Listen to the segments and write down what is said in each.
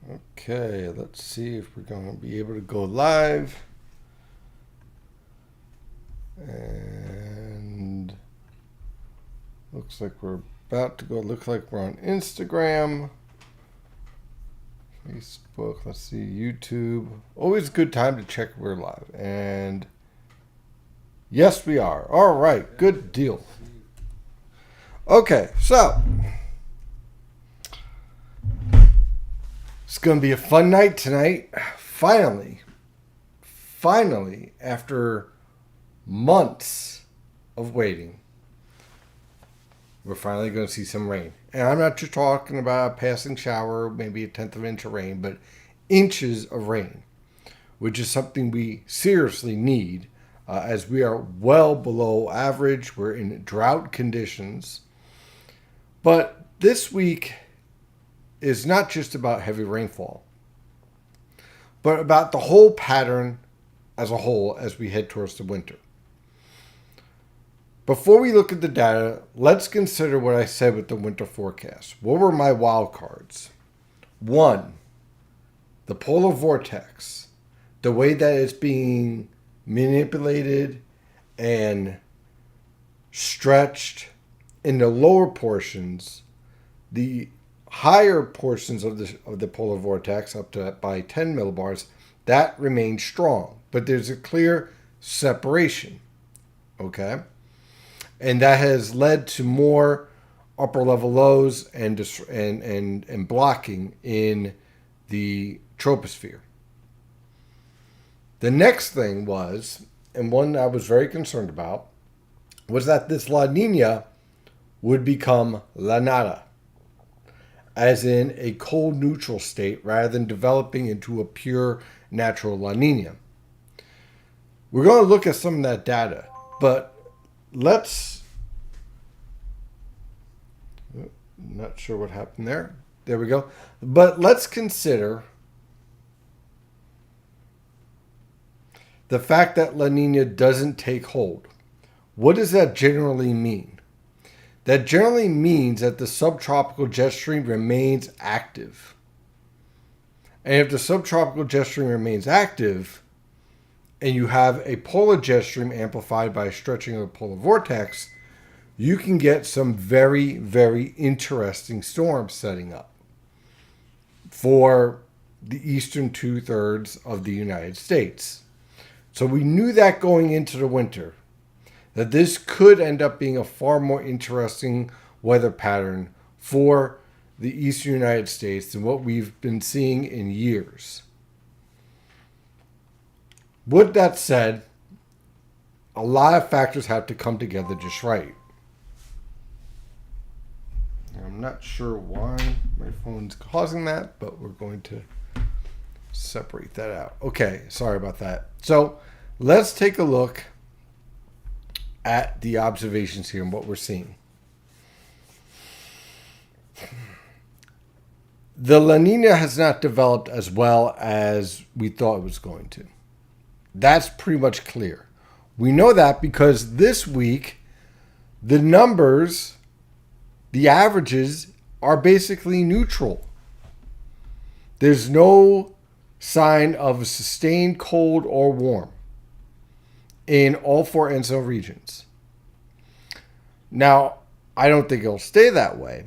Okay, let's see if we're going to be able to go live. And looks like we're about to go. Looks like we're on Instagram, Facebook. Let's see, YouTube. Always a good time to check we're live. And yes, we are. All right, good deal. Okay, so it's going to be a fun night tonight. Finally, after months of waiting, we're finally going to see some rain. And I'm not just talking about a passing shower, maybe a tenth of an inch of rain, but inches of rain, which is something we seriously need as we are well below average. We're in drought conditions. But this week is not just about heavy rainfall, but about the whole pattern as a whole as we head towards the winter. Before we look at the data, let's consider what I said with the winter forecast. What were my wild cards? 1, the polar vortex, the way that it's being manipulated and stretched in the lower portions. The higher portions of the polar vortex, up to by 10 millibars, that remains strong, but there's a clear separation. Okay, and that has led to more upper level lows and blocking in the troposphere. The next thing was, and one I was very concerned about, was that this La Nina would become La Nada, as in a cold neutral state rather than developing into a pure natural La Nina. We're going to look at some of that data, but let's... Not sure what happened there. There we go. But let's consider the fact that La Nina doesn't take hold. What does that generally mean? That generally means that the subtropical jet stream remains active. And if the subtropical jet stream remains active, and you have a polar jet stream amplified by a stretching of the polar vortex, you can get some very, very interesting storms setting up for the eastern 2/3 of the United States. So we knew that going into the winter, that this could end up being a far more interesting weather pattern for the eastern United States than what we've been seeing in years. With that said, a lot of factors have to come together just right. I'm not sure why my phone's causing that, but we're going to separate that out. Okay, sorry about that. So let's take a look at the observations here and what we're seeing. The La Nina has not developed as well as we thought it was going to. That's pretty much clear. We know that because this week, the numbers, the averages, are basically neutral. There's no sign of a sustained cold or warm in all 4 NSO regions. Now, I don't think it'll stay that way,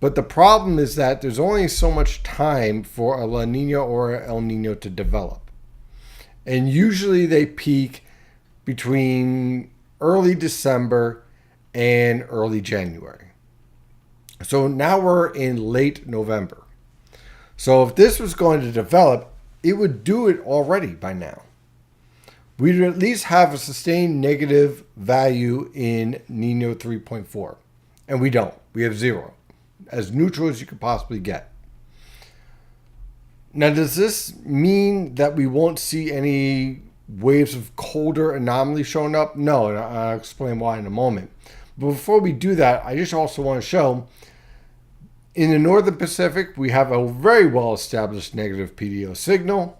but the problem is that there's only so much time for a La Nina or a El Nino to develop. And usually they peak between early December and early January. So now we're in late November. So if this was going to develop, it would do it already by now. We'd at least have a sustained negative value in Nino 3.4. And we don't. We have 0. As neutral as you could possibly get. Now, does this mean that we won't see any waves of colder anomalies showing up? No, and I'll explain why in a moment. But before we do that, I just also want to show in the Northern Pacific, we have a very well-established negative PDO signal,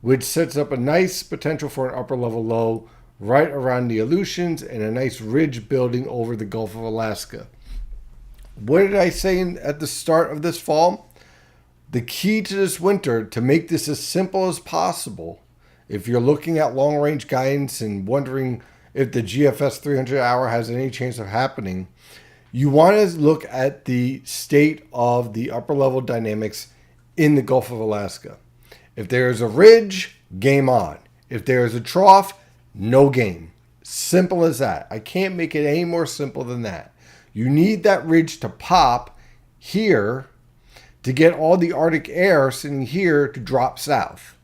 which sets up a nice potential for an upper level low right around the Aleutians and a nice ridge building over the Gulf of Alaska. What did I say at the start of this fall? The key to this winter, to make this as simple as possible, if you're looking at long-range guidance and wondering if the GFS 300 hour has any chance of happening, you want to look at the state of the upper level dynamics in the Gulf of Alaska. If there is a ridge, game on. If there is a trough, no game. Simple as that. I can't make it any more simple than that. You need that ridge to pop here to get all the Arctic air sitting here to drop south.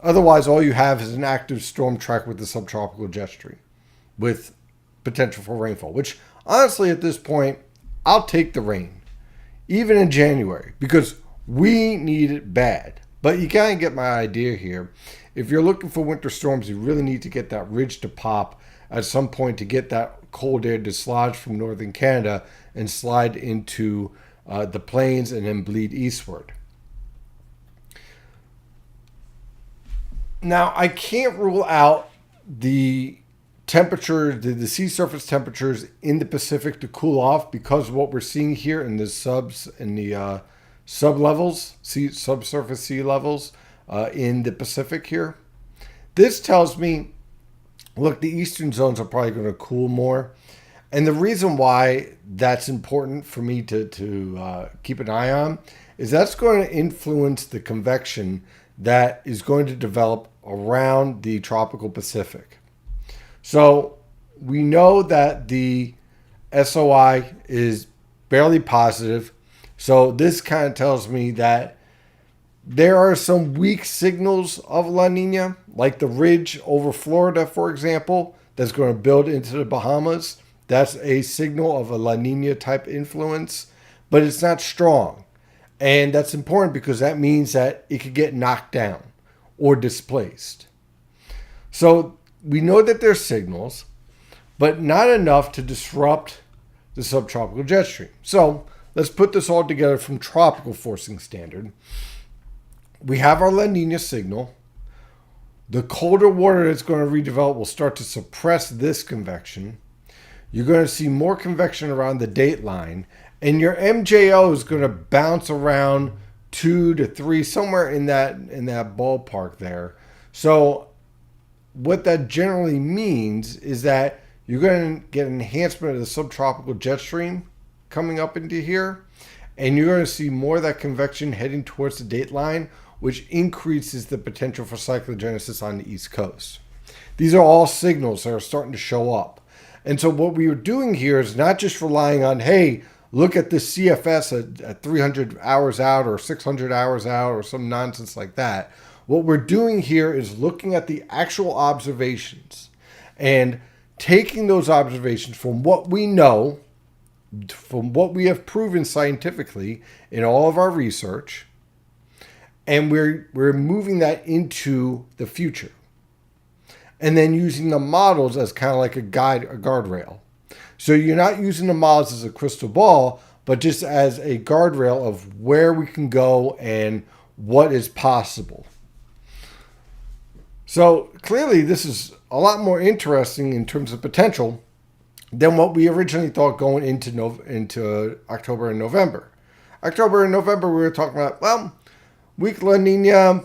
Otherwise, all you have is an active storm track with the subtropical jet stream with potential for rainfall, which honestly at this point, I'll take the rain, even in January, because we need it bad. But you kind of get my idea here. If you're looking for winter storms, you really need to get that ridge to pop at some point to get that cold air to dislodge from northern Canada and slide into the plains and then bleed eastward. Now, I can't rule out the temperature, the sea surface temperatures in the Pacific to cool off, because of what we're seeing here in the subs and the sublevels, subsurface sea levels in the Pacific here. This tells me, look, the eastern zones are probably going to cool more. And the reason why that's important for me to keep an eye on is that's going to influence the convection that is going to develop around the tropical Pacific. So we know that the SOI is barely positive. So this kind of tells me that there are some weak signals of La Nina, like the ridge over Florida, for example, that's going to build into the Bahamas. That's a signal of a La Nina type influence, but it's not strong. And that's important because that means that it could get knocked down or displaced. So we know that there's signals, but not enough to disrupt the subtropical jet stream. So let's put this all together from tropical forcing standard. We have our La Nina signal. The colder water that's going to redevelop will start to suppress this convection. You're going to see more convection around the date line, and your MJO is going to bounce around 2 to 3, somewhere in that ballpark there. So what that generally means is that you're going to get an enhancement of the subtropical jet stream coming up into here, and you're going to see more of that convection heading towards the date line, which increases the potential for cyclogenesis on the East Coast. These are all signals that are starting to show up. And so what we are doing here is not just relying on, hey, look at this CFS at 300 hours out or 600 hours out or some nonsense like that. What we're doing here is looking at the actual observations and taking those observations from what we know, from what we have proven scientifically in all of our research, and we're moving that into the future. And then using the models as kind of like a guide, a guardrail. So you're not using the models as a crystal ball, but just as a guardrail of where we can go and what is possible. So clearly this is a lot more interesting in terms of potential than what we originally thought going into October and November. October and November we were talking about, well, weak La Nina,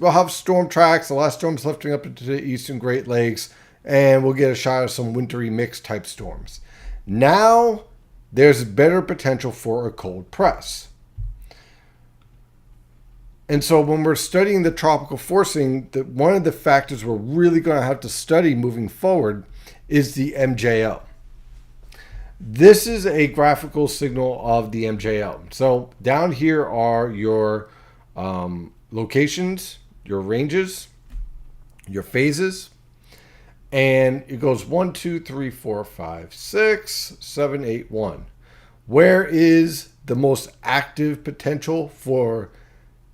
we'll have storm tracks, the last storm's lifting up into the eastern Great Lakes, and we'll get a shot of some wintry mix type storms. Now there's better potential for a cold press. And so when we're studying the tropical forcing, one of the factors we're really going to have to study moving forward is the MJO. This is a graphical signal of the MJO. So down here are your locations, your ranges, your phases, and it goes 1, 2, 3, 4, 5, 6, 7, 8, 1. Where is the most active potential for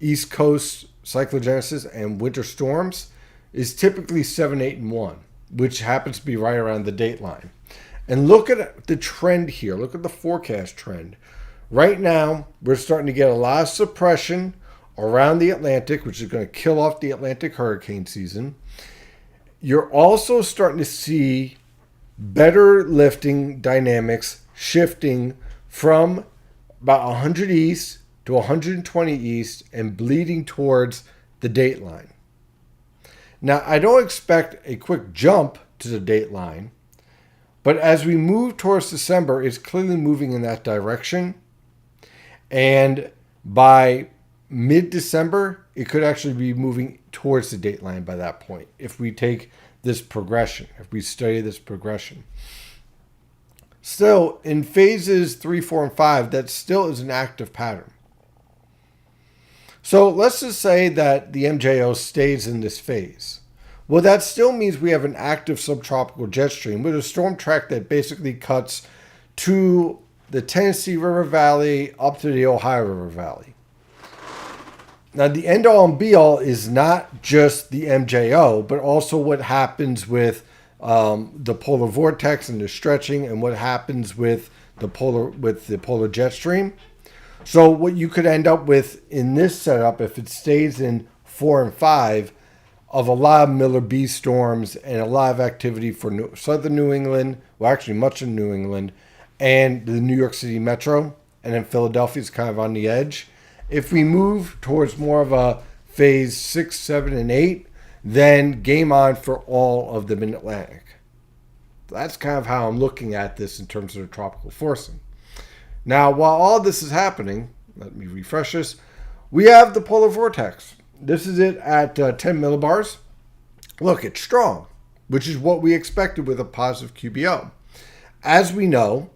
East Coast cyclogenesis and winter storms is typically 7, 8, and 1, which happens to be right around the date line. And look at the trend here. Look at the forecast trend. Right now, we're starting to get a lot of suppression around the Atlantic, which is going to kill off the Atlantic hurricane season. You're also starting to see better lifting dynamics shifting from about 100 east to 120 east and bleeding towards the date line. Now, I don't expect a quick jump to the date line, but as we move towards December, it's clearly moving in that direction. And by mid-December, it could actually be moving towards the date line by that point if we take this progression, if we study this progression. Still, in phases 3, 4, and 5, that still is an active pattern. So let's just say that the MJO stays in this phase. Well, that still means we have an active subtropical jet stream with a storm track that basically cuts to the Tennessee River Valley up to the Ohio River Valley. Now, the end-all and be-all is not just the MJO, but also what happens with the polar vortex and the stretching, and what happens with the polar jet stream. So what you could end up with in this setup, if it stays in 4 and 5, of a lot of Miller B storms and a lot of activity for southern New England, well, actually much of New England, and the New York City metro, and then Philadelphia is kind of on the edge. If we move towards more of a phase 6, 7, and 8, then game on for all of the Mid-Atlantic. That's kind of how I'm looking at this in terms of the tropical forcing. Now, while all this is happening, let me refresh this, we have the polar vortex. This is it at 10 millibars. Look, it's strong, which is what we expected with a positive QBO. As we know,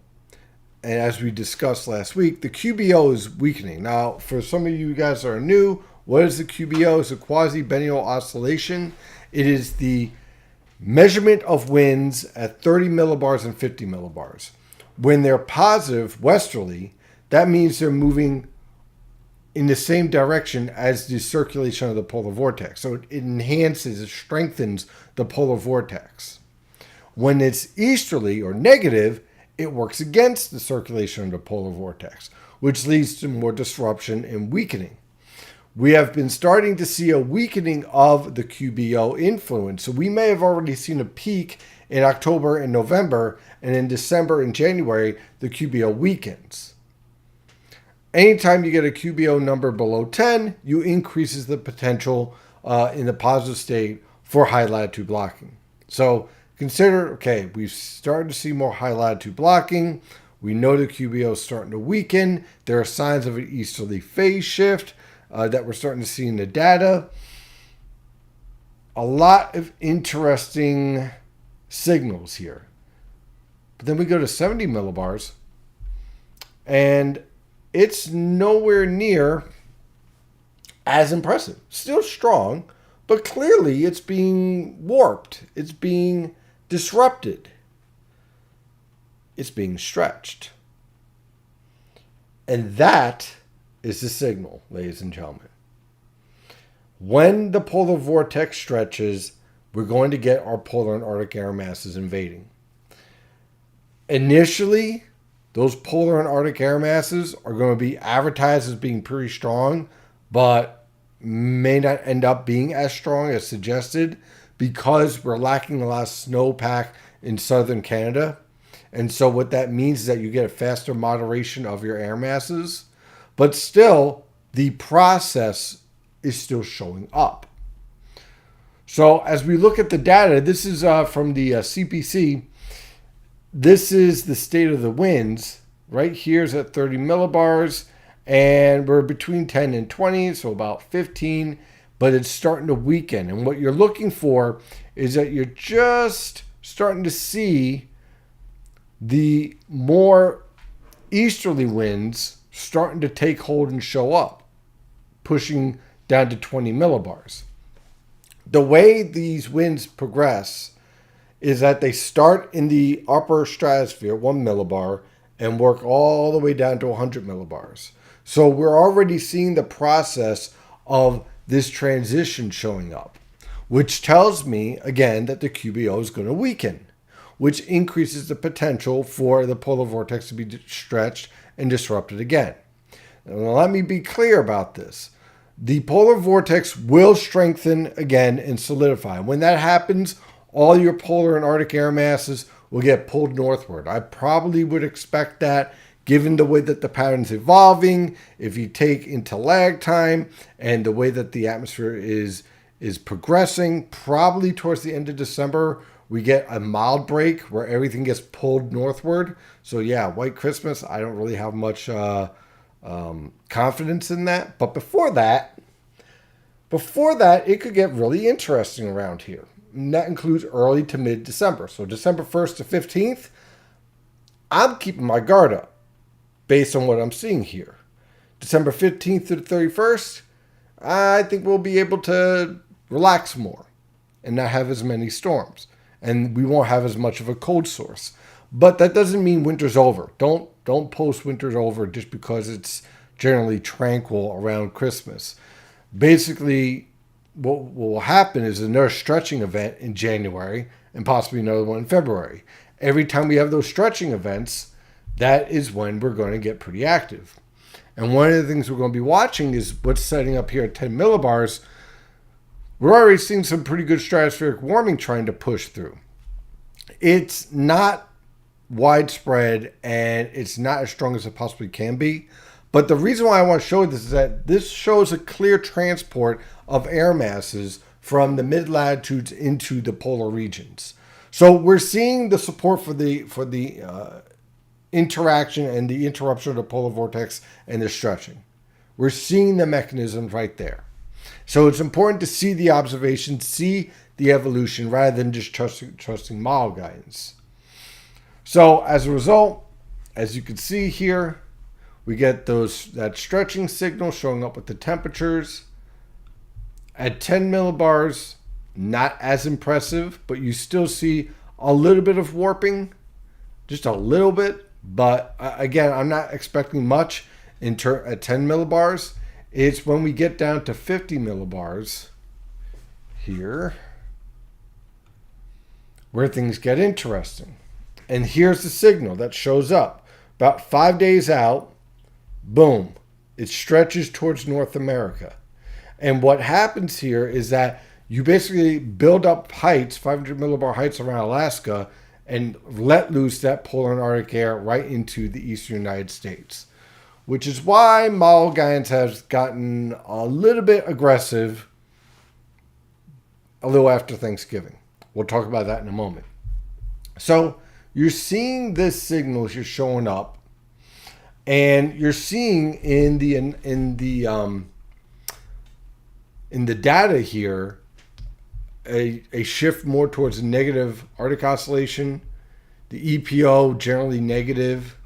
and as we discussed last week, the QBO is weakening. Now, for some of you guys that are new, what is the QBO? It's a quasi-biennial oscillation. It is the measurement of winds at 30 millibars and 50 millibars. When they're positive westerly, that means they're moving in the same direction as the circulation of the polar vortex. So it enhances, it strengthens the polar vortex. When it's easterly or negative, it works against the circulation of the polar vortex, which leads to more disruption and weakening. We have been starting to see a weakening of the QBO influence. So we may have already seen a peak in October and November, and in December and January, the QBO weakens. Anytime you get a QBO number below 10, you increases the potential in the positive state for high latitude blocking. So consider, okay, we've started to see more high latitude blocking. We know the QBO is starting to weaken. There are signs of an easterly phase shift that we're starting to see in the data. A lot of interesting signals here. But then we go to 70 millibars, and it's nowhere near as impressive. Still strong, but clearly it's being warped. It's being disrupted. It's being stretched. And that is the signal, ladies and gentlemen. When the polar vortex stretches, we're going to get our polar and Arctic air masses invading. Initially, those polar and Arctic air masses are going to be advertised as being pretty strong, but may not end up being as strong as suggested because we're lacking a lot of snowpack in southern Canada. And so what that means is that you get a faster moderation of your air masses, but still the process is still showing up. So as we look at the data, this is from the CPC. This is the state of the winds. Right here is at 30 millibars, and we're between 10 and 20, so about 15, but it's starting to weaken. And what you're looking for is that you're just starting to see the more easterly winds starting to take hold and show up, pushing down to 20 millibars. The way these winds progress is that they start in the upper stratosphere, 1 millibar, and work all the way down to 100 millibars. So we're already seeing the process of this transition showing up, which tells me, again, that the QBO is going to weaken, which increases the potential for the polar vortex to be stretched and disrupted again. Now, let me be clear about this. The polar vortex will strengthen again and solidify. When that happens, all your polar and Arctic air masses will get pulled northward. I probably would expect that given the way that the pattern's evolving, if you take into lag time and the way that the atmosphere is progressing, probably towards the end of December, we get a mild break where everything gets pulled northward. So yeah, White Christmas, I don't really have much confidence in that. But before that, it could get really interesting around here. And that includes early to mid-December. So December 1st to 15th, I'm keeping my guard up based on what I'm seeing here. December 15th to the 31st, I think we'll be able to relax more and not have as many storms. And we won't have as much of a cold source. But that doesn't mean winter's over. Don't post winter's over just because it's generally tranquil around Christmas. Basically, what will happen is another stretching event in January and possibly another one in February. Every time we have those stretching events, that is when we're going to get pretty active. And one of the things we're going to be watching is what's setting up here at 10 millibars. We're already seeing some pretty good stratospheric warming trying to push through. It's not widespread and it's not as strong as it possibly can be. But the reason why I want to show this is that this shows a clear transport of air masses from the mid-latitudes into the polar regions. So we're seeing the support for the interaction and the interruption of the polar vortex and the stretching. We're seeing the mechanisms right there. So it's important to see the observation, see the evolution, rather than just trusting model guidance. So as a result, as you can see here, we get that stretching signal showing up with the temperatures. At 10 millibars, not as impressive, but you still see a little bit of warping, just a little bit. But again, I'm not expecting much at 10 millibars. It's when we get down to 50 millibars here where things get interesting. And here's the signal that shows up. About 5 days out, boom, it stretches towards North America. And what happens here is that you basically build up heights, 500 millibar heights around Alaska, and let loose that polar and Arctic air right into the eastern United States. Which is why model guidance has gotten a little bit aggressive a little after Thanksgiving. We'll talk about that in a moment. So you're seeing this signal here showing up, and you're seeing in the data here a shift more towards a negative Arctic oscillation, the EPO generally negative,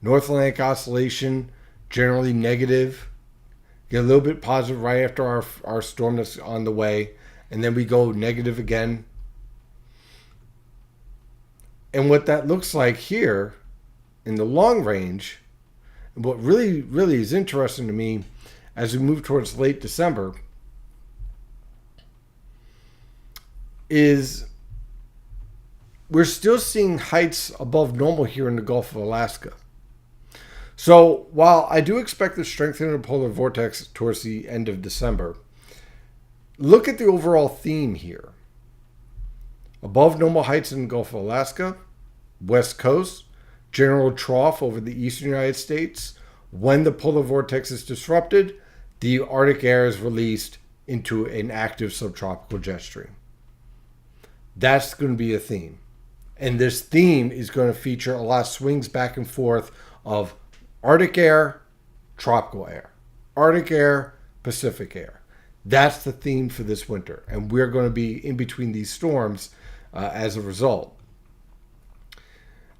North Atlantic oscillation generally negative. Get a little bit positive right after our storm that's on the way, and then we go negative again. And what that looks like here in the long range, what really, really is interesting to me as we move towards late December, is we're still seeing heights above normal here in the Gulf of Alaska. So while I do expect the strengthening of the polar vortex towards the end of December, look at the overall theme here. Above normal heights in the Gulf of Alaska, West Coast, general trough over the eastern United States. When the polar vortex is disrupted, the Arctic air is released into an active subtropical jet stream. That's going to be a theme. And this theme is going to feature a lot of swings back and forth of Arctic air, tropical air. Arctic air, Pacific air. That's the theme for this winter. And we're going to be in between these storms as a result.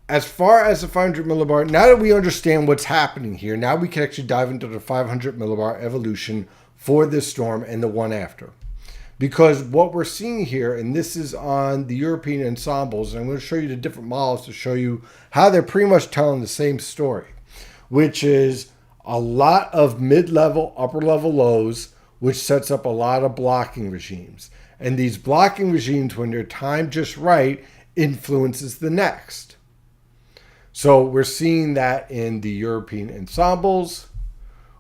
As far as the 500 millibar, now that we understand what's happening here, now we can actually dive into the 500 millibar evolution for this storm and the one after. Because what we're seeing here, and this is on the European ensembles, and I'm going to show you the different models to show you how they're pretty much telling the same story, which is a lot of mid-level, upper-level lows, which sets up a lot of blocking regimes. And these blocking regimes, when they're timed just right, influences the next. So we're seeing that in the European ensembles.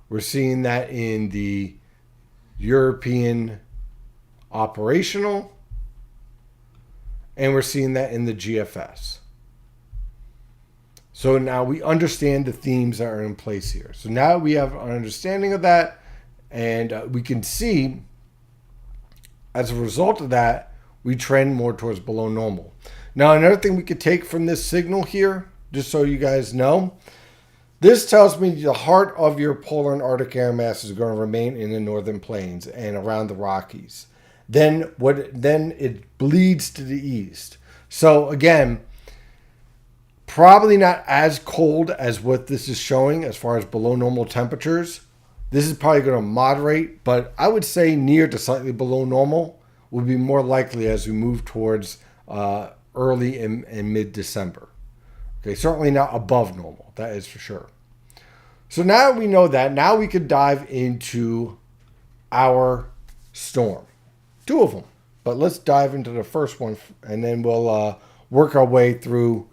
We're seeing that in the European operational. And we're seeing that in the GFS. So now we understand the themes that are in place here. So now we have an understanding of that, and we can see as a result of that, we trend more towards below normal. Now, another thing we could take from this signal here, just so you guys know, this tells me the heart of your polar and Arctic air mass is going to remain in the northern plains and around the Rockies. Then it bleeds to the east. So again, probably not as cold as what this is showing as far as below normal temperatures. This is probably going to moderate, but I would say near to slightly below normal would be more likely as we move towards early and mid-December. Okay, certainly not above normal, that is for sure. So now we know that. Now we could dive into our storm. Two of them, but let's dive into the first one, and then we'll work our way through.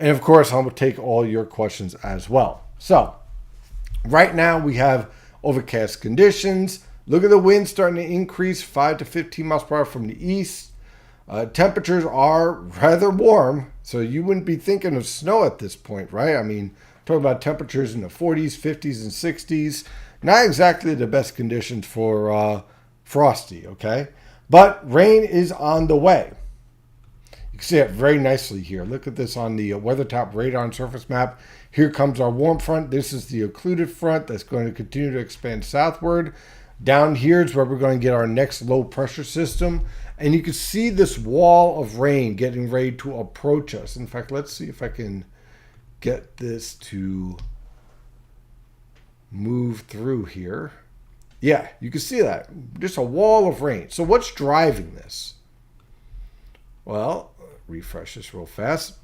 And of course, I'm going to take all your questions as well. So right now we have overcast conditions. Look at the wind starting to increase 5 to 15 miles per hour from the east. Temperatures are rather warm, so you wouldn't be thinking of snow at this point, right? I mean, talking about temperatures in the 40s, 50s, and 60s. Not exactly the best conditions for frosty, okay? But rain is on the way. You can see it very nicely here. Look at this on the WeatherTop radar and surface map. Here comes our warm front. This is the occluded front that's going to continue to expand southward. Down here is where we're going to get our next low pressure system. And you can see this wall of rain getting ready to approach us. In fact, let's see if I can get this to move through here. Yeah, you can see that. Just a wall of rain. So what's driving this? Well, refresh this real fast.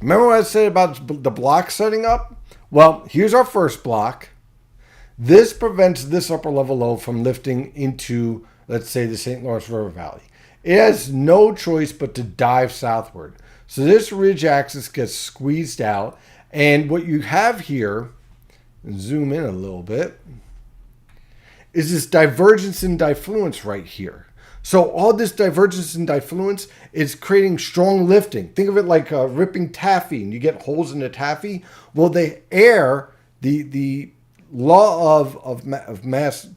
Remember what I said about the block setting up? Well, here's our first block. This prevents this upper level low from lifting into, let's say, the St. Lawrence River Valley. It has no choice but to dive southward. So this ridge axis gets squeezed out. And what you have here, zoom in a little bit, is this divergence and diffluence right here. So all this divergence and diffluence is creating strong lifting. Think of it like ripping taffy, and you get holes in the taffy. Well, the air, the law of mass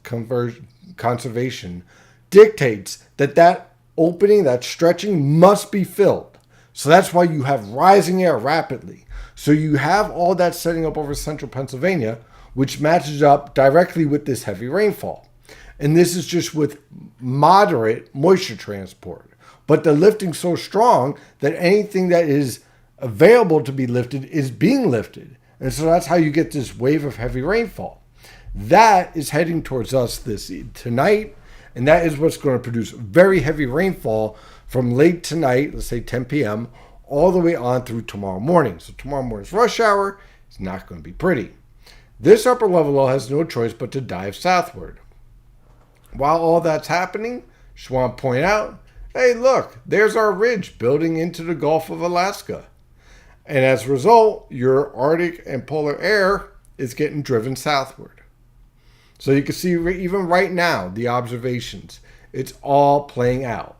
conservation dictates that opening, that stretching must be filled. So that's why you have rising air rapidly. So you have all that setting up over central Pennsylvania, which matches up directly with this heavy rainfall. And this is just with moderate moisture transport. But the lifting's so strong that anything that is available to be lifted is being lifted. And so that's how you get this wave of heavy rainfall. That is heading towards us tonight. And that is what's going to produce very heavy rainfall from late tonight, let's say 10 p.m., all the way on through tomorrow morning. So tomorrow morning's rush hour is not going to be pretty. This upper level low has no choice but to dive southward. While all that's happening, just want to point out, hey, look, there's our ridge building into the Gulf of Alaska. And as a result, your Arctic and polar air is getting driven southward. So you can see even right now, the observations, it's all playing out.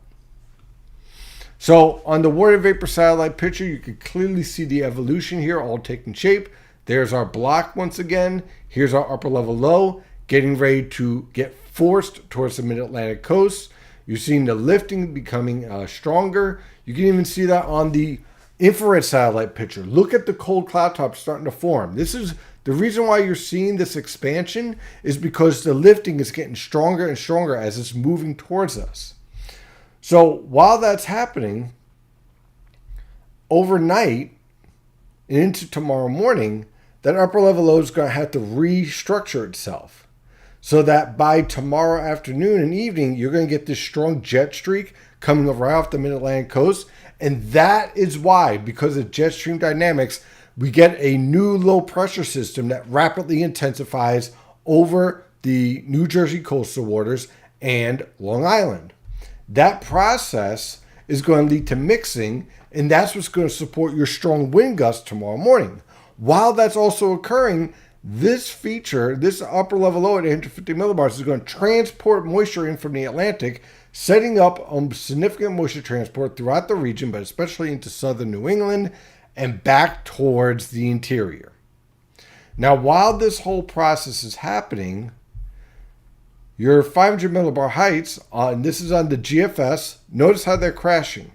So on the water vapor satellite picture, you can clearly see the evolution here all taking shape. There's our block once again. Here's our upper level low getting ready to get forced towards the mid-Atlantic coast. You're seeing the lifting becoming stronger. You can even see that on the infrared satellite picture. Look at the cold cloud top starting to form. This is the reason why you're seeing this expansion, is because the lifting is getting stronger and stronger as it's moving towards us. So while that's happening, overnight and into tomorrow morning, that upper level low is going to have to restructure itself. So that by tomorrow afternoon and evening, you're going to get this strong jet streak coming right off the mid-Atlantic coast. And that is why, because of jet stream dynamics, we get a new low pressure system that rapidly intensifies over the New Jersey coastal waters and Long Island. That process is going to lead to mixing, and that's what's going to support your strong wind gusts tomorrow morning. While that's also occurring, this feature, this upper level low at 850 millibars, is going to transport moisture in from the Atlantic, setting up significant moisture transport throughout the region, but especially into southern New England and back towards the interior. Now, while this whole process is happening, your 500 millibar heights, and this is on the GFS, notice how they're crashing.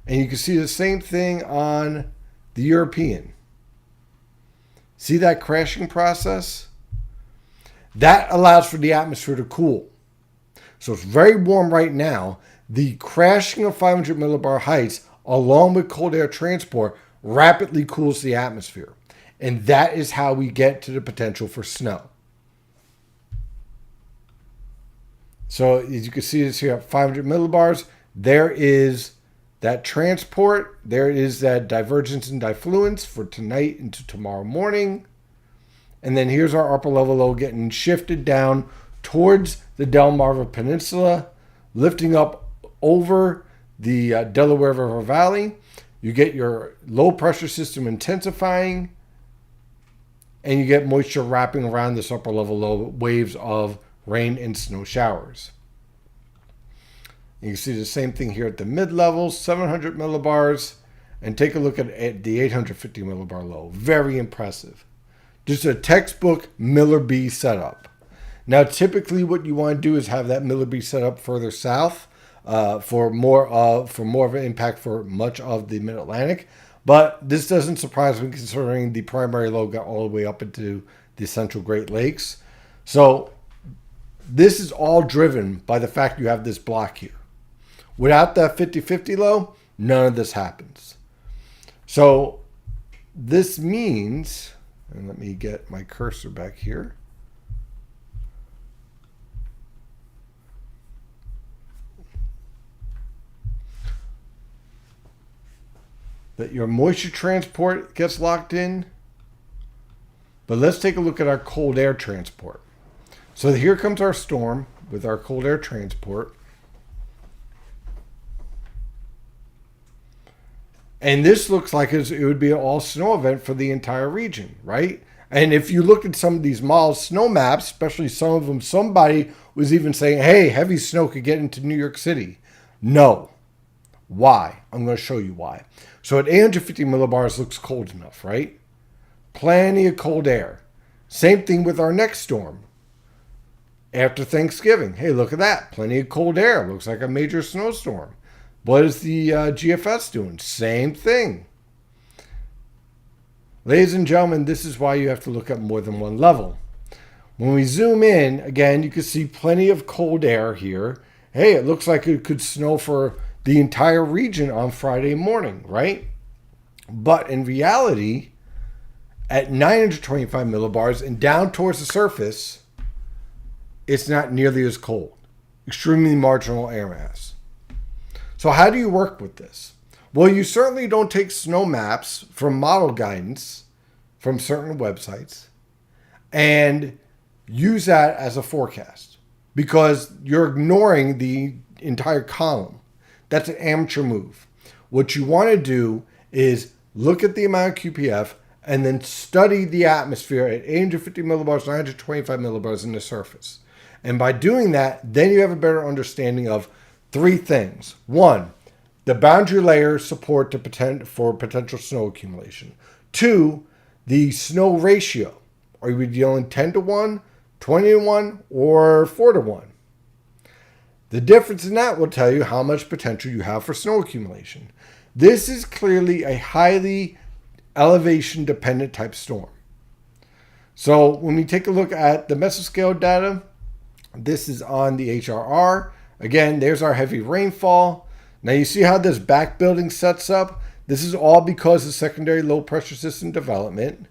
And you can see the same thing on the European. See that crashing process? That allows for the atmosphere to cool. So it's very warm right now. The crashing of 500 millibar heights, along with cold air transport, rapidly cools the atmosphere. And that is how we get to the potential for snow. So as you can see this here at 500 millibars, there is that transport. There is that divergence and diffluence for tonight into tomorrow morning. And then here's our upper level low getting shifted down towards the Delmarva Peninsula, lifting up over the Delaware River Valley. You get your low pressure system intensifying, and you get moisture wrapping around this upper level low, waves of rain and snow showers. You can see the same thing here at the mid levels, 700 millibars, and take a look at the 850 millibar low. Very impressive. Just a textbook Miller B setup. Now, typically what you want to do is have that Miller B setup further south for more of an impact for much of the Mid-Atlantic. But this doesn't surprise me considering the primary low got all the way up into the central Great Lakes. So this is all driven by the fact you have this block here. Without that 50-50 low, none of this happens. So this means, and let me get my cursor back here. That your moisture transport gets locked in. But let's take a look at our cold air transport. So here comes our storm with our cold air transport. And this looks like it would be an all snow event for the entire region, right? And if you look at some of these model snow maps, especially some of them, somebody was even saying, hey, heavy snow could get into New York City. No. Why? I'm going to show you why. So at 850 millibars looks cold enough, right? Plenty of cold air. Same thing with our next storm. After Thanksgiving. Hey, look at that. Plenty of cold air. Looks like a major snowstorm. What is the GFS doing? Same thing. Ladies and gentlemen, this is why you have to look at more than one level. When we zoom in, again, you can see plenty of cold air here. Hey, it looks like it could snow for the entire region on Friday morning, right? But in reality, at 925 millibars and down towards the surface, it's not nearly as cold. Extremely marginal air mass. So how do you work with this? Well, you certainly don't take snow maps from model guidance from certain websites and use that as a forecast because you're ignoring the entire column. That's an amateur move. What you want to do is look at the amount of QPF and then study the atmosphere at 850 millibars, 925 millibars in the surface. And by doing that, then you have a better understanding of three things. One, the boundary layer support for potential snow accumulation. Two, the snow ratio. Are we dealing 10 to 1, 20 to 1, or 4 to 1? The difference in that will tell you how much potential you have for snow accumulation. This is clearly a highly elevation dependent type storm. So when we take a look at the mesoscale data, this is on the HRR. Again, there's our heavy rainfall. Now you see how this back building sets up? This is all because of secondary low pressure system development.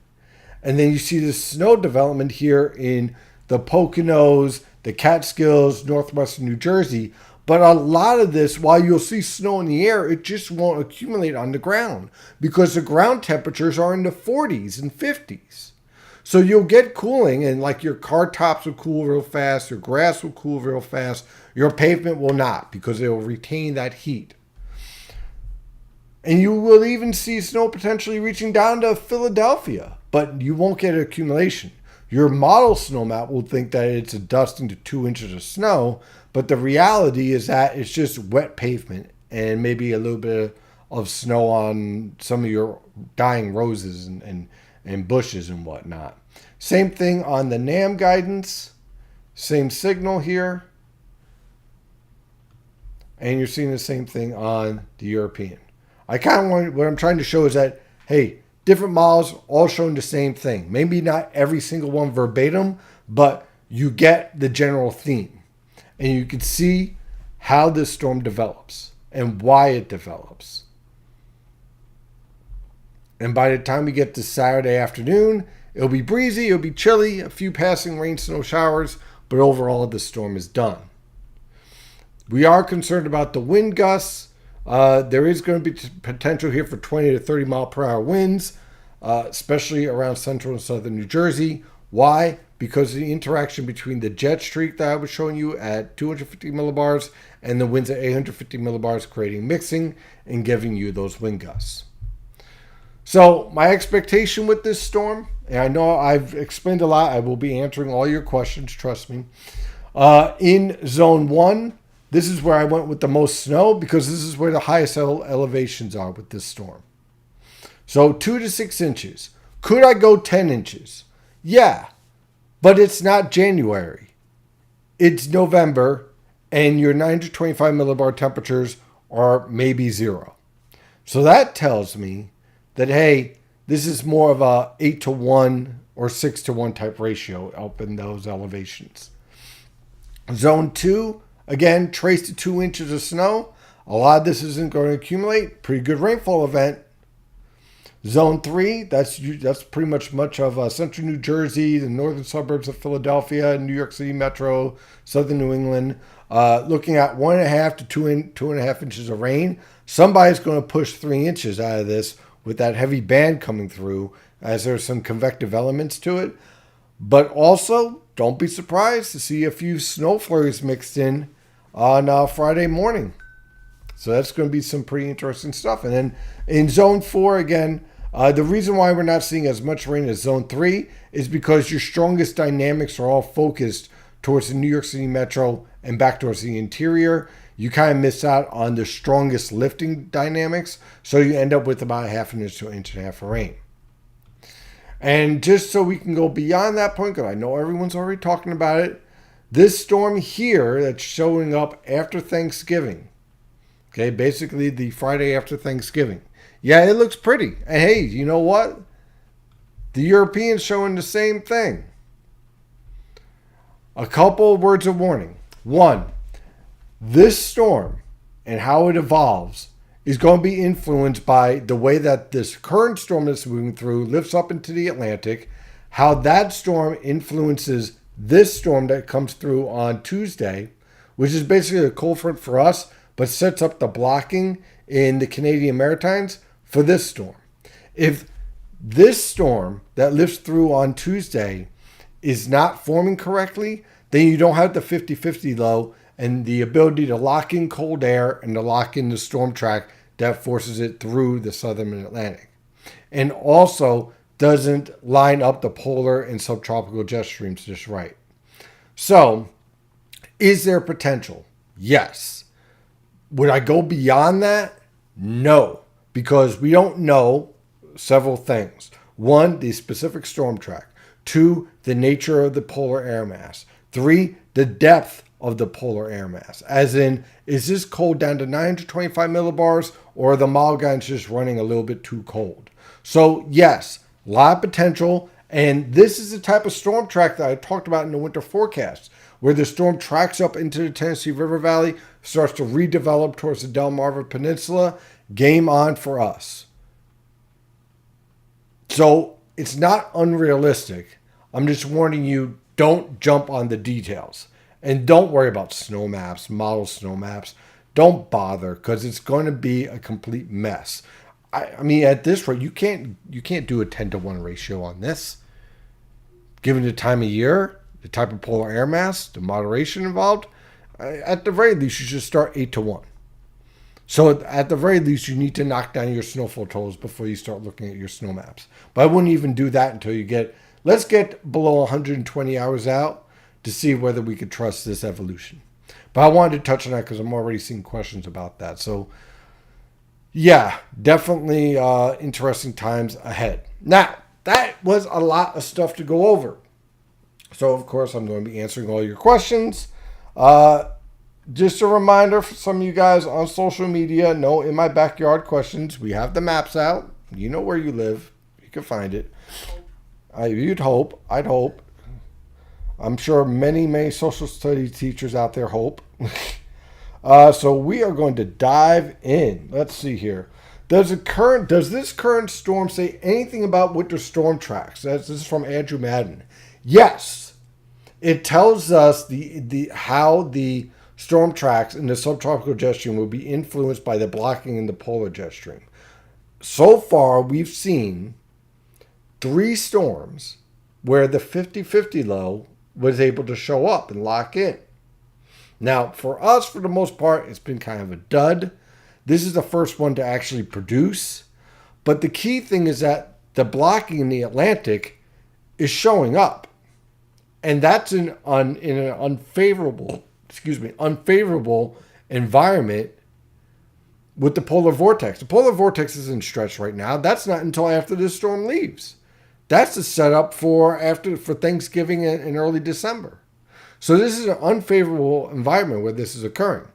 And then you see the snow development here in the Poconos, the Catskills, northwestern New Jersey. But a lot of this, while you'll see snow in the air, it just won't accumulate on the ground because the ground temperatures are in the 40s and 50s. So you'll get cooling, and like your car tops will cool real fast, your grass will cool real fast, your pavement will not because it will retain that heat. And you will even see snow potentially reaching down to Philadelphia, but you won't get accumulation. Your model snow map will think that it's a dusting to 2 inches of snow, but the reality is that it's just wet pavement and maybe a little bit of snow on some of your dying roses and bushes and whatnot. Same thing on the NAM guidance. Same signal here. And you're seeing the same thing on the European. I kind of want, what I'm trying to show is that, hey, different models all showing the same thing. Maybe not every single one verbatim, but you get the general theme. And you can see how this storm develops and why it develops. And by the time we get to Saturday afternoon, it'll be breezy, it'll be chilly, a few passing rain, snow showers, but overall the storm is done. We are concerned about the wind gusts. There is going to be potential here for 20 to 30 mile per hour winds, especially around central and southern New Jersey. Why? Because of the interaction between the jet streak that I was showing you at 250 millibars and the winds at 850 millibars, creating mixing and giving you those wind gusts. So my expectation with this storm, and I know I've explained a lot, I will be answering all your questions, trust me. In zone 1, this is where I went with the most snow because this is where the highest elevations are with this storm. So 2 to 6 inches. Could I go 10 inches? Yeah, but it's not January. It's November, and your 925 millibar temperatures are maybe 0. So that tells me that, hey, this is more of a 8-to-1 or 6-to-1 type ratio up in those elevations. Zone 2, again, trace to 2 inches of snow. A lot of this isn't going to accumulate. Pretty good rainfall event. Zone 3, that's pretty much of central New Jersey, the northern suburbs of Philadelphia, New York City Metro, southern New England. Looking at 1.5 to 2.5 inches of rain. Somebody's going to push 3 inches out of this with that heavy band coming through, as there's some convective elements to it. But also, don't be surprised to see a few snow flurries mixed in on Friday morning. So that's going to be some pretty interesting stuff. And then in zone 4, again, the reason why we're not seeing as much rain as zone 3 is because your strongest dynamics are all focused towards the New York City Metro and back towards the interior. You kind of miss out on the strongest lifting dynamics, so you end up with about 0.5 inch to 1.5 inches of rain. And just so we can go beyond that point, because I know everyone's already talking about it, this storm here that's showing up after Thanksgiving, okay, basically the Friday after Thanksgiving. Yeah, it looks pretty. And hey, you know what? The Europeans showing the same thing. A couple of words of warning. 1, this storm and how it evolves is going to be influenced by the way that this current storm that's moving through lifts up into the Atlantic, how that storm influences this storm that comes through on Tuesday, which is basically a cold front for us, but sets up the blocking in the Canadian Maritimes for this storm. If this storm that lifts through on Tuesday is not forming correctly, then you don't have the 50-50 low and the ability to lock in cold air and to lock in the storm track that forces it through the southern Atlantic. And also doesn't line up the polar and subtropical jet streams just right. So, is there potential? Yes. Would I go beyond that? No. Because we don't know several things. 1, the specific storm track. 2, the nature of the polar air mass. 3, the depth of the polar air mass. As in, is this cold down to 925 millibars or are the model guidance just running a little bit too cold? So yes, a lot of potential. And this is the type of storm track that I talked about in the winter forecast, where the storm tracks up into the Tennessee River Valley, starts to redevelop towards the Delmarva Peninsula. Game on for us. So it's not unrealistic. I'm just warning you, don't jump on the details. And don't worry about snow maps, model snow maps. Don't bother, because it's going to be a complete mess. I mean, at this rate, you can't do a 10-to-1 ratio on this. Given the time of year, the type of polar air mass, the moderation involved, at the very least, you should start 8-to-1. So at the very least, you need to knock down your snowfall totals before you start looking at your snow maps. But I wouldn't even do that until let's get below 120 hours out to see whether we could trust this evolution. But I wanted to touch on that because I'm already seeing questions about that. So Yeah, definitely interesting times ahead. Now, that was a lot of stuff to go over. So, of course, I'm going to be answering all your questions. Uh, just a reminder for some of you guys on social media, no In My Backyard questions. We have the maps out. You know where you live. You can find it. You'd hope. I'd hope. I'm sure many social studies teachers out there hope. So we are going to dive in. Let's see here. Does this current storm say anything about winter storm tracks? This is from Andrew Madden. Yes, it tells us the how the storm tracks in the subtropical jet stream will be influenced by the blocking in the polar jet stream. So far, we've seen 3 storms where the 50-50 low was able to show up and lock in. Now, for us, for the most part, it's been kind of a dud. This is the first one to actually produce. But the key thing is that the blocking in the Atlantic is showing up. And that's in an unfavorable environment with the polar vortex. The polar vortex isn't stretched right now. That's not until after this storm leaves. That's the setup for Thanksgiving in early December. So this is an unfavorable environment where this is occurring.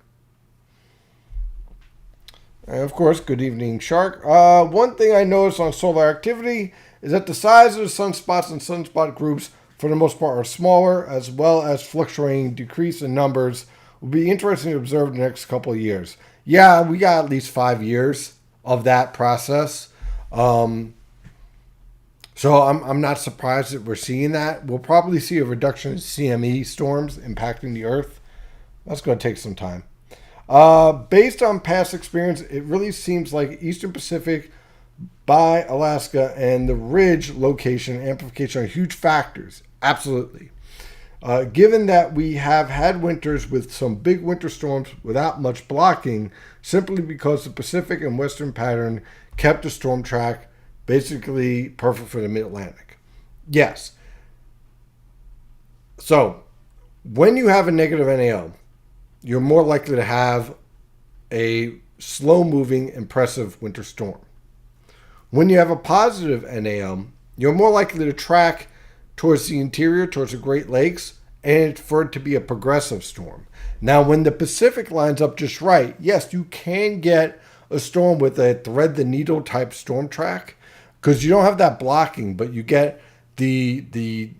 And of course, good evening, Shark. One thing I noticed on solar activity is that the size of the sunspots and sunspot groups, for the most part, are smaller, as well as fluctuating decrease in numbers. Will be interesting to observe in the next couple of years. Yeah, we got at least 5 years of that process. So I'm not surprised that we're seeing that. We'll probably see a reduction in CME storms impacting the Earth. That's going to take some time. Based on past experience, it really seems like Eastern Pacific by Alaska and the ridge location amplification are huge factors. Absolutely. Given that we have had winters with some big winter storms without much blocking, simply because the Pacific and Western pattern kept the storm track basically perfect for the Mid-Atlantic. Yes. So, when you have a negative NAO, you're more likely to have a slow-moving, impressive winter storm. When you have a positive NAO, you're more likely to track towards the interior, towards the Great Lakes, and for it to be a progressive storm. Now, when the Pacific lines up just right, yes, you can get a storm with a thread-the-needle type storm track, because you don't have that blocking, but you get the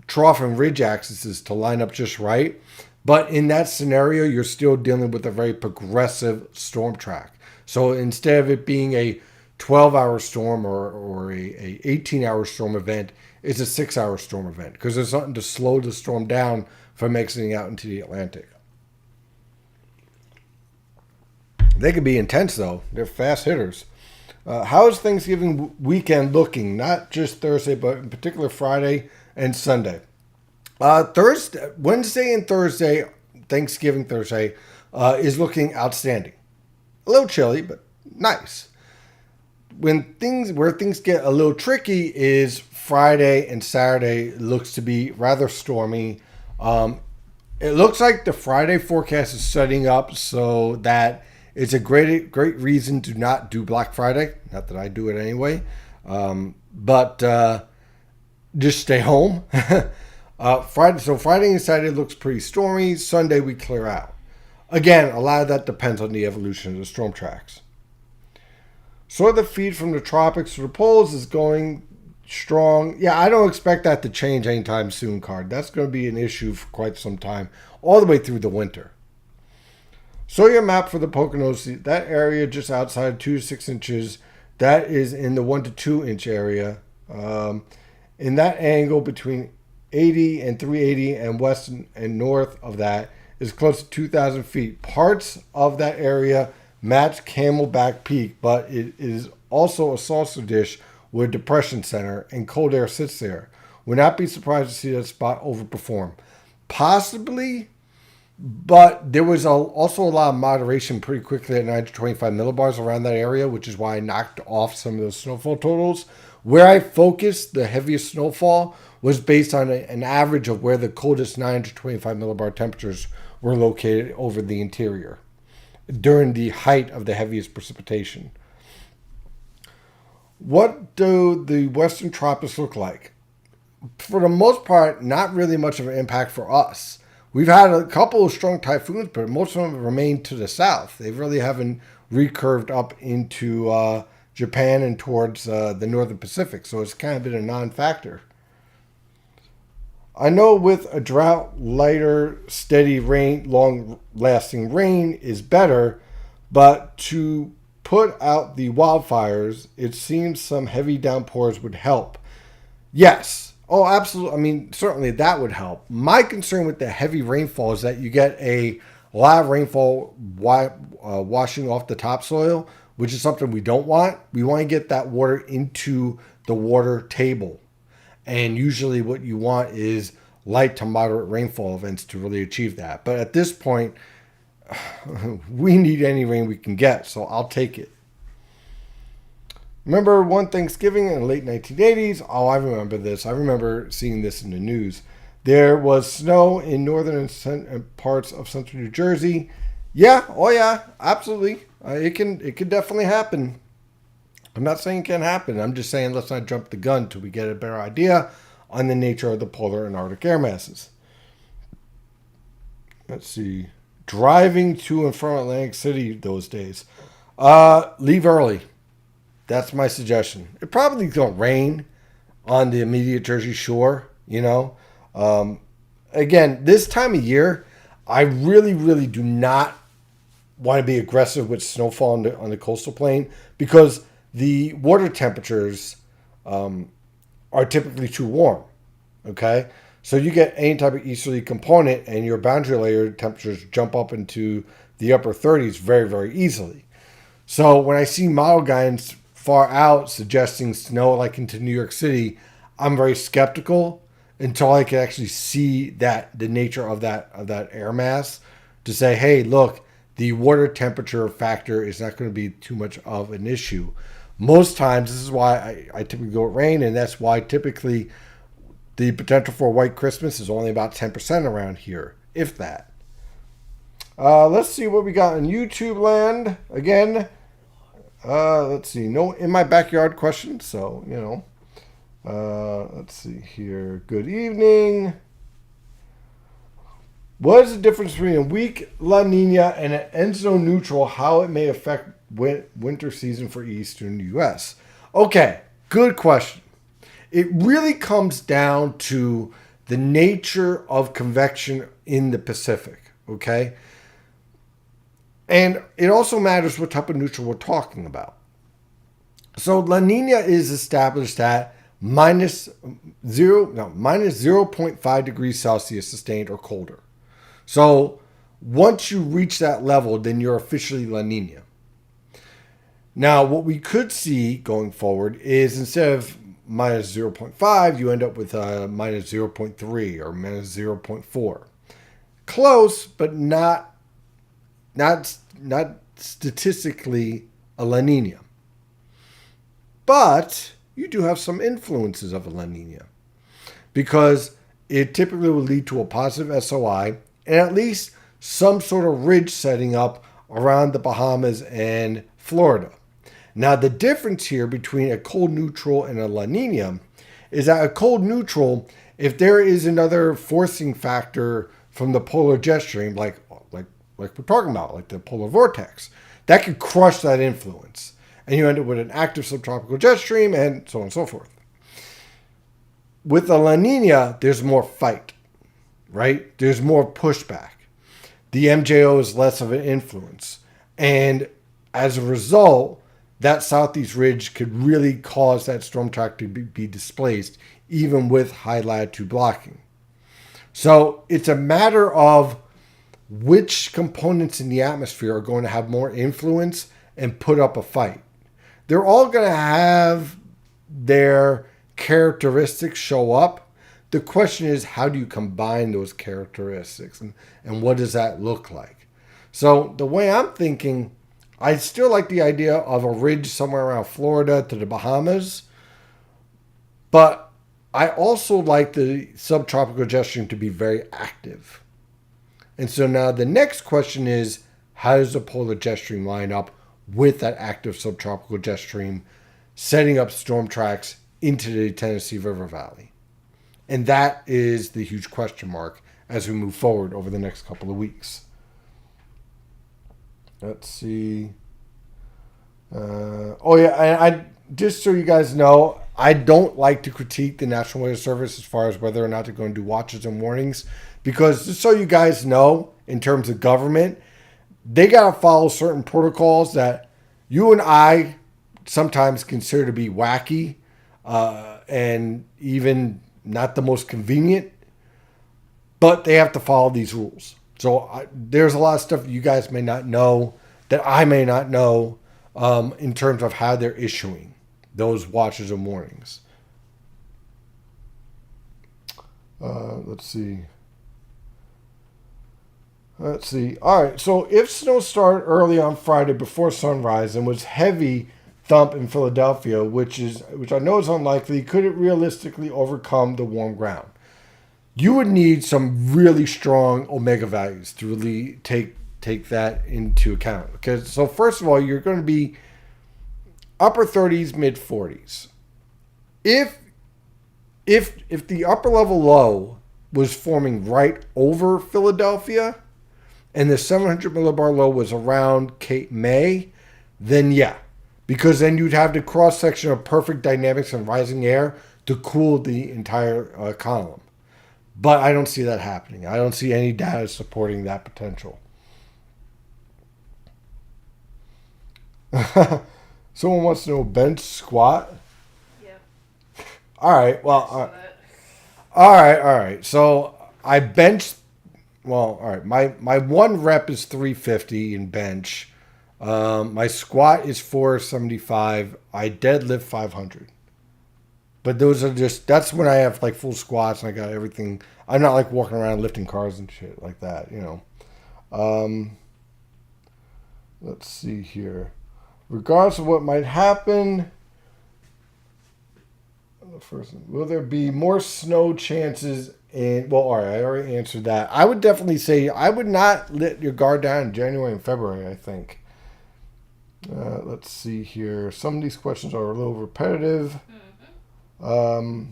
trough and ridge axes to line up just right. But in that scenario, you're still dealing with a very progressive storm track. So instead of it being a 12-hour storm or a 18-hour storm event, it's a 6-hour storm event because there's something to slow the storm down from exiting out into the Atlantic. They can be intense, though. They're fast hitters. How is Thanksgiving weekend looking? Not just Thursday, but in particular Friday and Sunday. Wednesday and Thursday, Thanksgiving Thursday, is looking outstanding. A little chilly, but nice. Where things get a little tricky is Friday and Saturday looks to be rather stormy. It looks like the Friday forecast is setting up so that it's a great reason to not do Black Friday. Not that I do it anyway. But just stay home. Friday and Saturday looks pretty stormy. Sunday we clear out. Again, a lot of that depends on the evolution of the storm tracks. So the feed from the tropics to the poles is going strong. Yeah, I don't expect that to change anytime soon, Card. That's going to be an issue for quite some time, all the way through the winter. So your map for the Poconos, that area just outside 2 to 6 inches, that is in the 1 to 2 inch area. In that angle between 80 and 380 and west and north of that is close to 2,000 feet. Parts of that area match Camelback Peak, but it is also a salsa dish with a depression center and cold air sits there. Would not be surprised to see that spot overperform. Possibly, but there was also a lot of moderation pretty quickly at 925 millibars around that area, which is why I knocked off some of those snowfall totals. Where I focused the heaviest snowfall was based on an average of where the coldest 925 millibar temperatures were located over the interior. during the height of the heaviest precipitation. What do the western tropics look like? For the most part, not really much of an impact for us. We've had a couple of strong typhoons, but most of them remain to the south. They really haven't recurved up into Japan and towards the northern Pacific, so it's kind of been a non-factor. I know with a drought, lighter, steady rain, long-lasting rain is better, but to put out the wildfires, it seems some heavy downpours would help. Yes. Oh, absolutely. I mean, certainly that would help. My concern with the heavy rainfall is that you get a lot of rainfall washing off the topsoil, which is something we don't want. We want to get that water into the water table. And usually what you want is light to moderate rainfall events to really achieve that. But at this point, we need any rain we can get, so I'll take it. Remember one Thanksgiving in the late 1980s? Oh, I remember this. I remember seeing this in the news. There was snow in northern parts of central New Jersey. Yeah, oh yeah, absolutely. It can definitely happen. I'm not saying it can't happen. I'm just saying let's not jump the gun till we get a better idea on the nature of the polar and Arctic air masses. Let's see. Driving to and from Atlantic City those days. Leave early. That's my suggestion. It probably don't rain on the immediate Jersey Shore, you know. Again, this time of year, I really, really do not want to be aggressive with snowfall on the coastal plain because the water temperatures are typically too warm, okay? So you get any type of easterly component and your boundary layer temperatures jump up into the upper 30s very, very easily. So when I see model guidance far out suggesting snow like into New York City, I'm very skeptical until I can actually see that the nature of that air mass to say, hey, look, the water temperature factor is not going to be too much of an issue. Most times, this is why I typically go with rain, and that's why typically the potential for a white Christmas is only about 10% around here, if that. Let's see what we got in YouTube land. Again, let's see. No in my backyard question, so, you know. Let's see here. Good evening. What is the difference between a weak La Nina and an end zone neutral? How it may affect winter season for eastern U.S.? Okay, good question. It really comes down to the nature of convection in the Pacific, okay? And it also matters what type of neutral we're talking about. So La Nina is established at minus 0.5 degrees Celsius sustained or colder. So once you reach that level, then you're officially La Nina. Now, what we could see going forward is instead of minus 0.5, you end up with minus 0.3 or minus 0.4. Close, but not statistically a La Nina. But you do have some influences of a La Nina because it typically will lead to a positive SOI and at least some sort of ridge setting up around the Bahamas and Florida. Now, the difference here between a cold neutral and a La Nina is that a cold neutral, if there is another forcing factor from the polar jet stream, like we're talking about, like the polar vortex, that could crush that influence. And you end up with an active subtropical jet stream and so on and so forth. With a La Nina, there's more fight, right? There's more pushback. The MJO is less of an influence. And as a result, that southeast ridge could really cause that storm track to be displaced, even with high latitude blocking. So it's a matter of which components in the atmosphere are going to have more influence and put up a fight. They're all going to have their characteristics show up. The question is, how do you combine those characteristics and what does that look like? So the way I'm thinking, I still like the idea of a ridge somewhere around Florida to the Bahamas, but I also like the subtropical jet stream to be very active. And so now the next question is, how does the polar jet stream line up with that active subtropical jet stream, setting up storm tracks into the Tennessee River Valley? And that is the huge question mark as we move forward over the next couple of weeks. Let's see. I just so you guys know, I don't like to critique the National Weather Service as far as whether or not they're going to do watches and warnings, because just so you guys know, in terms of government, they got to follow certain protocols that you and I sometimes consider to be wacky and even not the most convenient, but they have to follow these rules. So there's a lot of stuff you guys may not know that I may not know in terms of how they're issuing those watches and warnings. Let's see. All right. So if snow started early on Friday before sunrise and was heavy thump in Philadelphia, which I know is unlikely, could it realistically overcome the warm ground? You would need some really strong omega values to really take that into account. Because so first of all, you're going to be upper 30s, mid 40s. If the upper level low was forming right over Philadelphia, and the 700 millibar low was around Cape May, then yeah. Because then you'd have the cross-section of perfect dynamics and rising air to cool the entire column. But I don't see that happening. I don't see any data supporting that potential. Someone wants to know bench squat? Yeah. All right, well, all right. So I benched. Well, all right. My one rep is 350 in bench. My squat is 475. I deadlift 500. But those are that's when I have like full squats and I got everything. I'm not like walking around lifting cars and shit like that, Let's see here. Regardless of what might happen, will there be more snow chances? All right, I already answered that. I would definitely say I would not let your guard down in January and February, I think. Let's see here. Some of these questions are a little repetitive. If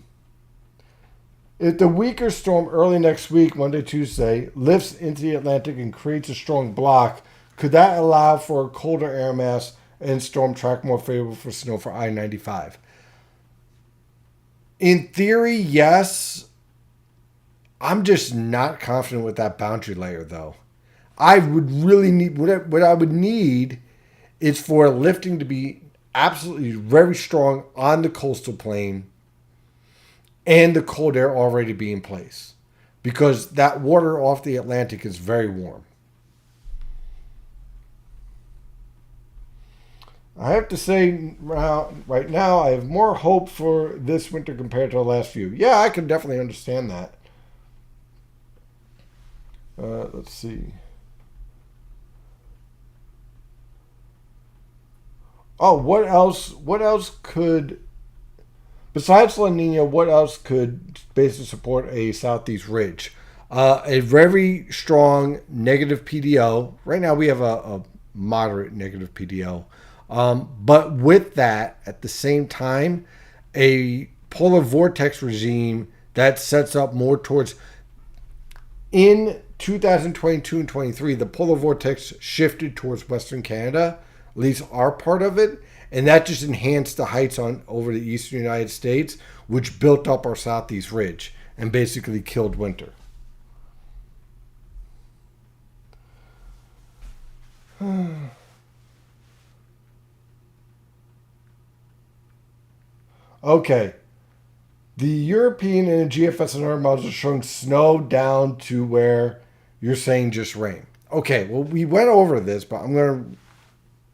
the weaker storm early next week, Monday, Tuesday, lifts into the Atlantic and creates a strong block, could that allow for a colder air mass and storm track more favorable for snow for I-95? In theory, yes. I'm just not confident with that boundary layer, though. I would really need, what I would need is for lifting to be absolutely very strong on the coastal plain and the cold air already be in place, because that water off the Atlantic is very warm. I have to say right now I have more hope for this winter compared to the last few. Yeah, I can definitely understand that. Let's see. Oh, what else could, besides La Nina, what else could basically support a southeast ridge? A very strong negative PDO. Right now we have a moderate negative PDO. But with that, at the same time, a polar vortex regime that sets up more towards, in 2022 and 23, the polar vortex shifted towards Western Canada, at least our part of it, and that just enhanced the heights over the eastern United States, which built up our southeast ridge and basically killed winter. Okay. The European and GFS models are showing snow down to where you're saying just rain. Okay, well, we went over this, but I'm going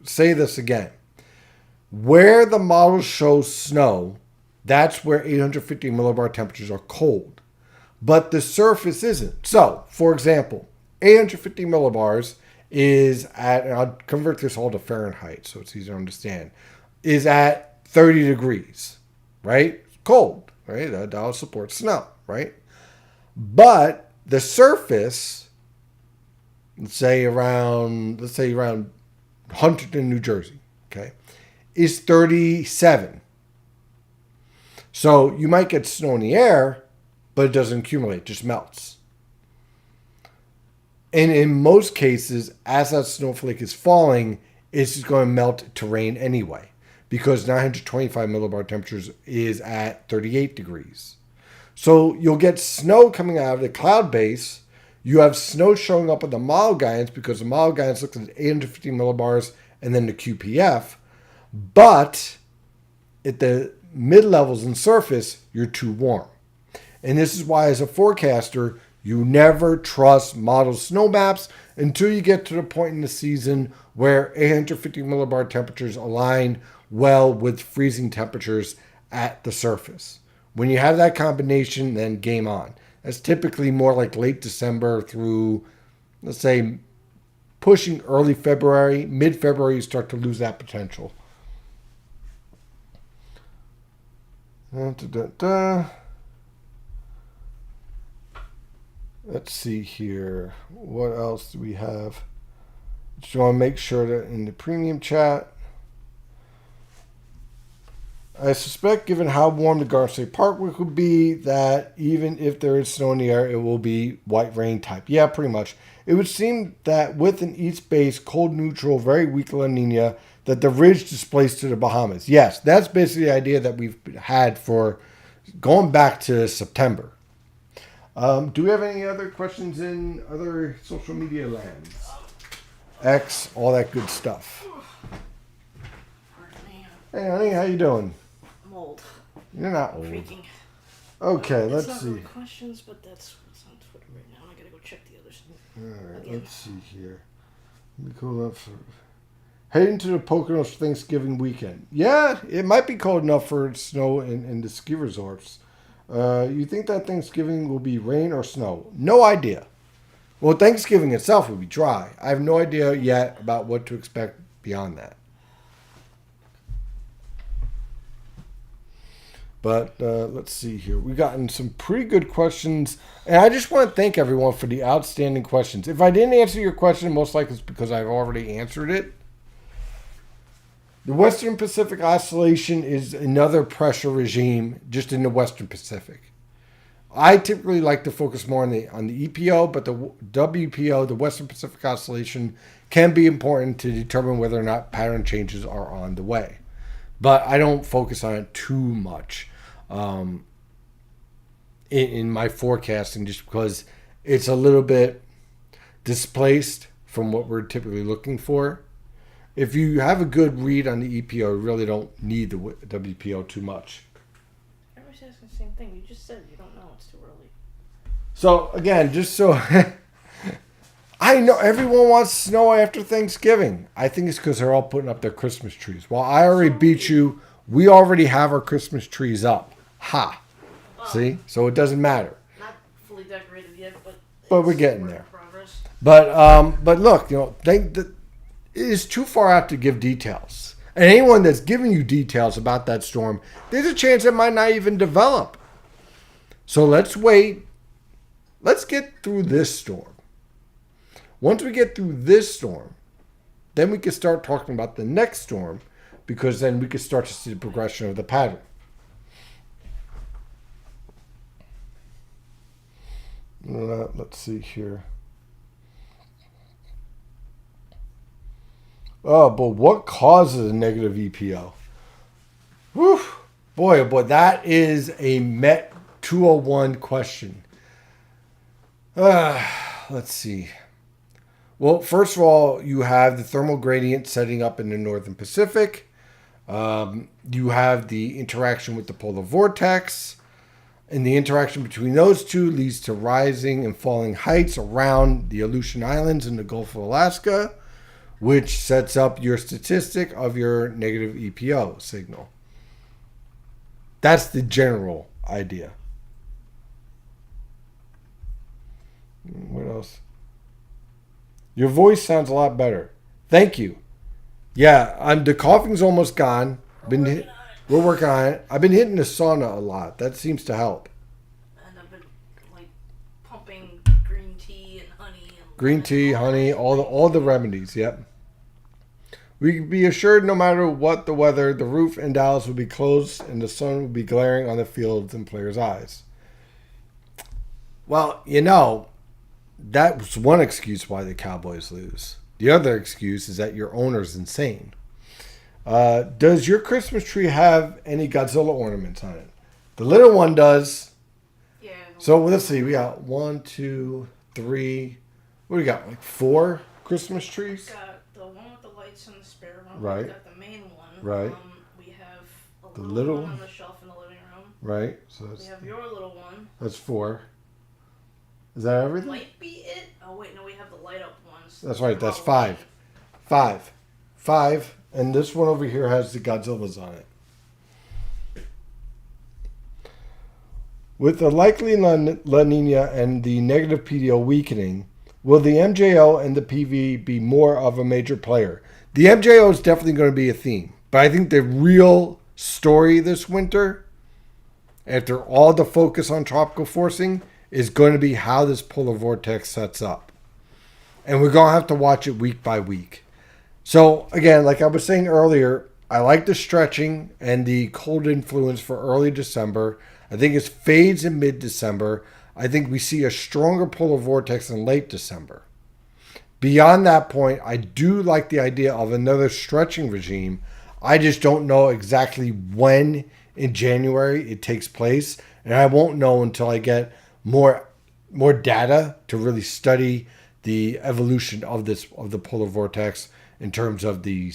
to say this again. Where the models show snow, that's where 850 millibar temperatures are cold. But the surface isn't. So, for example, 850 millibars is at, and I'll convert this all to Fahrenheit so it's easier to understand, is at 30 degrees, right? Cold, right? That'll support snow, right? But the surface let's say around Huntington, New Jersey, okay, is 37. So you might get snow in the air, but it doesn't accumulate, it just melts. And in most cases, as that snowflake is falling, it's just going to melt to rain anyway, because 925 millibar temperatures is at 38 degrees. So you'll get snow coming out of the cloud base. You have snow showing up on the model guidance because the model guidance looks at 850 millibars and then the QPF. But at the mid-levels and surface, you're too warm. And this is why, as a forecaster, you never trust model snow maps until you get to the point in the season where 850 millibar temperatures align well with freezing temperatures at the surface. When you have that combination, then game on. That's typically more like late December through, let's say, pushing early February. Mid-February, you start to lose that potential. Let's see here. What else do we have? Just want to make sure that in the premium chat, I suspect, given how warm the Garden State Parkway could be, that even if there is snow in the air, it will be white rain type. Yeah, pretty much. It would seem that with an east-based, cold neutral, very weak La Nina, that the ridge displaced to the Bahamas. Yes, that's basically the idea that we've had for going back to September. Do we have any other questions in other social media lands? X, all that good stuff. Hey, honey, how you doing? I'm old. You're not old. Freaking. Okay, It's let's not see. really questions, but that's what's on Twitter right now. I gotta go check the others. All right, Again. let's see here. Let me cool up for heading to the Poconos for Thanksgiving weekend. Yeah, it might be cold enough for snow in the ski resorts. You think that Thanksgiving will be rain or snow? No idea. Well, Thanksgiving itself will be dry. I have no idea yet about what to expect beyond that. But let's see here. We've gotten some pretty good questions. And I just want to thank everyone for the outstanding questions. If I didn't answer your question, most likely it's because I've already answered it. The Western Pacific Oscillation is another pressure regime just in the Western Pacific. I typically like to focus more on the EPO, but the WPO, the Western Pacific Oscillation, can be important to determine whether or not pattern changes are on the way. But I don't focus on it too much in my forecasting, just because it's a little bit displaced from what we're typically looking for. If you have a good read on the EPO, you really don't need the WPO too much. Everybody's asking the same thing. You just said you don't know. It's too early. So, again, just so... I know everyone wants snow after Thanksgiving. I think it's because they're all putting up their Christmas trees. Well, I already beat you. We already have our Christmas trees up. Ha. See? So it doesn't matter. Not fully decorated yet, But we're getting there. Progress. But look, it is too far out to give details. And anyone that's giving you details about that storm, there's a chance it might not even develop. So let's wait. Let's get through this storm. Once we get through this storm, then we can start talking about the next storm, because then we can start to see the progression of the pattern. Let's see here. Oh, but what causes a negative EPO? Whew. Boy, oh boy, that is a Met 201 question. Let's see. Well, first of all, you have the thermal gradient setting up in the northern Pacific. You have the interaction with the polar vortex. And the interaction between those two leads to rising and falling heights around the Aleutian Islands and the Gulf of Alaska, which sets up your statistic of your negative EPO signal. That's the general idea. What else? Your voice sounds a lot better. Thank you. Yeah, the coughing's almost gone. We're working on it. I've been hitting the sauna a lot. That seems to help. And I've been pumping green tea and honey. And Green tea, honey, all the remedies. Yep. We can be assured no matter what the weather, the roof in Dallas will be closed and the sun will be glaring on the fields and players' eyes. Well, that was one excuse why the Cowboys lose. The other excuse is that your owner's insane. Does your Christmas tree have any Godzilla ornaments on it? The little one does. Yeah. So let's see. We got 1, 2, 3. What do we got? Like 4 Christmas trees? We got the one with the lights in the spare room. Right. We got the main one. Right. We have a The little little one on the shelf in the living room. Right. So We have your little one. that's 4. Is that everything? Might be it. Oh wait, no, we have the light up ones. That's right. That's Halloween. 5. And this one over here has the Godzillas on it. With the likely La Nina and the negative PDO weakening, will the MJO and the PV be more of a major player? The MJO is definitely going to be a theme. But I think the real story this winter, after all the focus on tropical forcing, is going to be how this polar vortex sets up. And we're going to have to watch it week by week. So, again, like I was saying earlier, I like the stretching and the cold influence for early December. I think it fades in mid-December. I think we see a stronger polar vortex in late December. Beyond that point, I do like the idea of another stretching regime. I just don't know exactly when in January it takes place. And I won't know until I get more data to really study the evolution of the polar vortex in terms of the the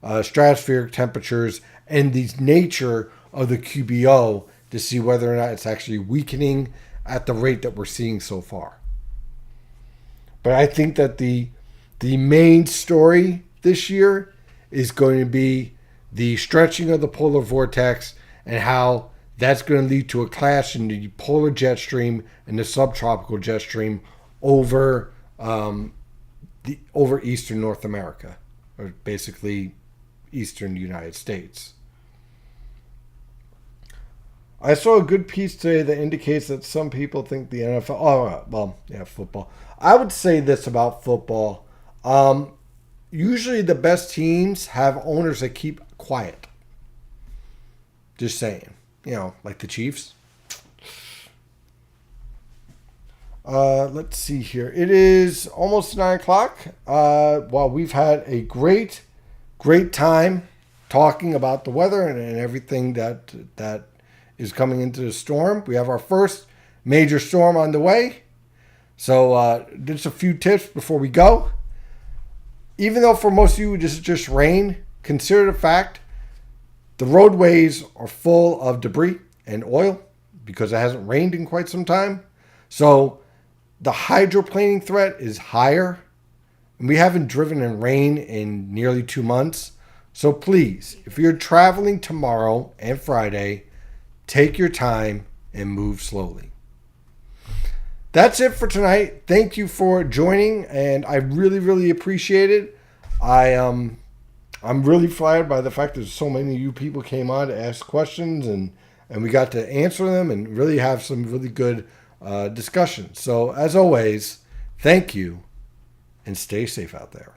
stratospheric temperatures and the nature of the QBO to see whether or not it's actually weakening at the rate that we're seeing so far. But I think that the main story this year is going to be the stretching of the polar vortex and how that's going to lead to a clash in the polar jet stream and the subtropical jet stream over eastern North America, or basically eastern United States. I saw a good piece today that indicates that some people think the NFL... football. I would say this about football. Usually the best teams have owners that keep quiet. Just saying. Like the Chiefs. Let's see here. It is almost 9 o'clock. Well, we've had a great time talking about the weather and everything that is coming into the storm. We have our first major storm on the way. So just a few tips before we go. Even though for most of you this is just rain, consider the fact the roadways are full of debris and oil because it hasn't rained in quite some time. So the hydroplaning threat is higher. And we haven't driven in rain in nearly 2 months. So please, if you're traveling tomorrow and Friday, take your time and move slowly. That's it for tonight. Thank you for joining, and I really, really appreciate it. I'm really flattered by the fact that so many of you people came on to ask questions, and we got to answer them and really have some really good discussions. So as always, thank you, and stay safe out there.